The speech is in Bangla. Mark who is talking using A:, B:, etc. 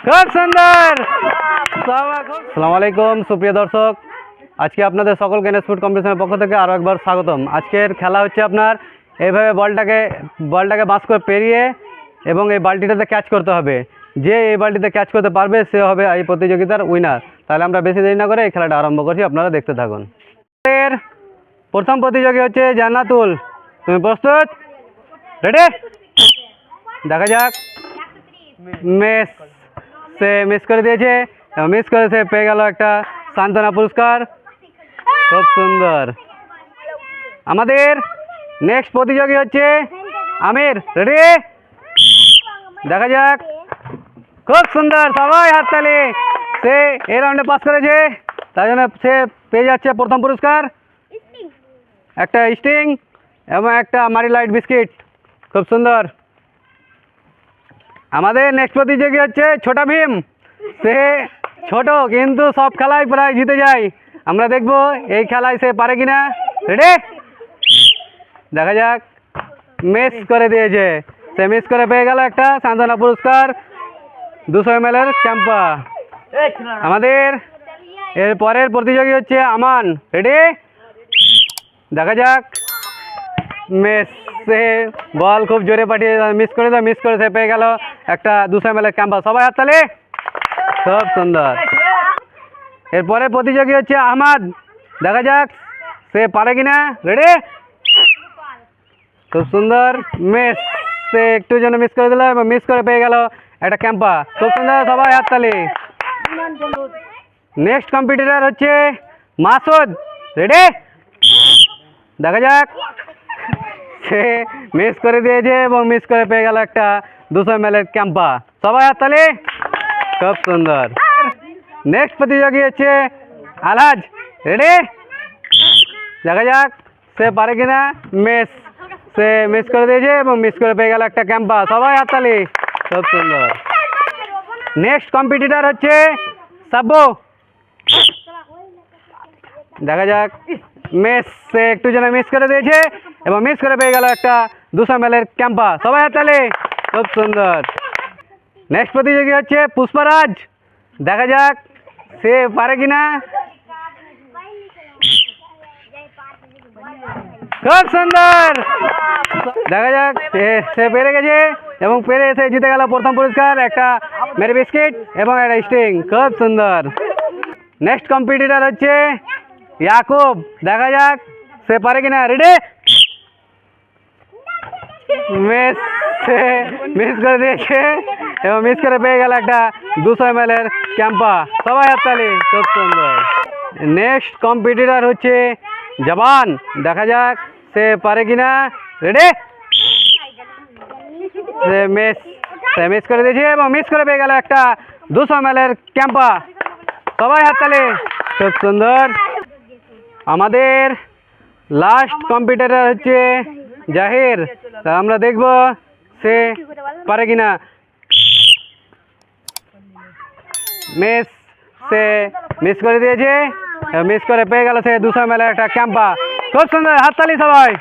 A: খুব সুন্দর। আসসালামু আলাইকুম সুপ্রিয় দর্শক, আজকে আপনাদের সকলকে এনএস ফুড কম্পিটিশনের পক্ষ থেকে আরও একবার স্বাগতম। আজকের খেলা হচ্ছে আপনার এইভাবে বলটাকে বাঁশ করে পেরিয়ে এবং এই বালতিটাতে ক্যাচ করতে হবে। যে এই বালতিতে ক্যাচ করতে পারবে সে হবে এই প্রতিযোগিতার উইনার। তাহলে আমরা বেশি দেরি না করে এই খেলাটা আরম্ভ করছি, আপনারা দেখতে থাকুন। এর প্রথম প্রতিযোগী হচ্ছে জান্নাতুল, তুমি প্রস্তুত? রেডি? দেখা যাক। সে মিস করে দিয়েছে এবং মিস করে সে পেয়ে গেল একটা সান্ত্বনা পুরস্কার। খুব সুন্দর। আমাদের নেক্সট প্রতিযোগী হচ্ছে আমির, রেডি? দেখা যাক। খুব সুন্দর, সবাই হাততালি। সে এই রাউন্ডে পাস করেছে, তাই জন্য সে পেয়ে যাচ্ছে প্রথম পুরস্কার, একটা স্টিং এবং একটা মারি লাইট বিস্কিট। খুব সুন্দর। আমাদের নেক্সট প্রতিযোগী হচ্ছে ছোটা ভীম। সে ছোট কিন্তু সব খেলায় প্রায় জিতে যায়। আমরা দেখব এই খেলায় সে পারে কিনা। রেডি? দেখা যাক। মিস করে দিয়েছে, সে মিস করে পেয়ে গেল একটা সান্ত্বনা পুরস্কার 200 ml ক্যাম্পা। আমাদের এর পরের প্রতিযোগী হচ্ছে আমান, রেডি? দেখা যাক। মিস, সে বল খুব জোরে পাঠিয়ে মিস করে সে পেয়ে গেল একটা 200 ml ক্যাম্পা। সবাই হাততালি। খুব সুন্দর। এরপরে প্রতিযোগী হচ্ছে আহমাদ, দেখা যাক সে পারে কিনা। রেডি? খুব সুন্দর। মিস, সে একটু জন্য মিস করে দিল এবং মিস করে পেয়ে গেল একটা ক্যাম্পা। খুব সুন্দর, সবাই হাততালি। নেক্সট কম্পিটিটর হচ্ছে মাসুদ, রেডি? দেখা যাক। সে মিস করে দিয়েছে এবং মিস করে পেয়ে গেল একটা 200 ml ক্যাম্পা। সবাই হাততালি। খুব সুন্দর। নেক্সট প্রতিযোগী হচ্ছে আলহাজ, রেডি? দেখা যাক সে পারে কিনা। সে মিস করে দিয়েছে এবং মিস করে পেয়ে গেল একটা ক্যাম্পা। সবাই হাততালি। খুব সুন্দর। নেক্সট কম্পিটিটর হচ্ছে সাব্বু, দেখা যাক। সে একটু যেন মিস করে দিয়েছে এবং মিস করে পেয়ে গেল একটা 200 ml ক্যাম্পা। সবাই হাততালি। খুব সুন্দর। নেক্সট প্রতিযোগী হচ্ছে পুষ্পারাজ, দেখা যাক সে পারে কিনা। খুব সুন্দর। দেখা যাক, সে পেরে গেছে এবং পেরে এসে জিতে গেল প্রথম পুরস্কার, একটা মেরি বিস্কিট এবং একটা স্টিং। খুব সুন্দর। নেক্সট কম্পিটিটর হচ্ছে ইয়াকুব, দেখা যাক সে পারে কিনা। রেডি? সে মিস করে দিয়েছে এবং মিস করে পেয়ে গেল একটা 200 ml ক্যাম্পা। সবাই হাততালি। খুব সুন্দর। নেক্সট কম্পিটিটর হচ্ছে জবান, দেখা যাক সে পারে কিনা। রেডি? সে মিস করে দিয়েছে এবং মিস করে পেয়ে গেল একটা 200 ml ক্যাম্পা। সবাই হাততালি। খুব সুন্দর। আমাদের লাস্ট কম্পিটিটর হচ্ছে জাহির, তা আমরা দেখব সে পারে কিনা। সে মিস করে দিয়েছে, মিস করে পেয়ে গেল সে 200 ml একটা ক্যাম্পা। খুব সুন্দর, হাততালি সবাই।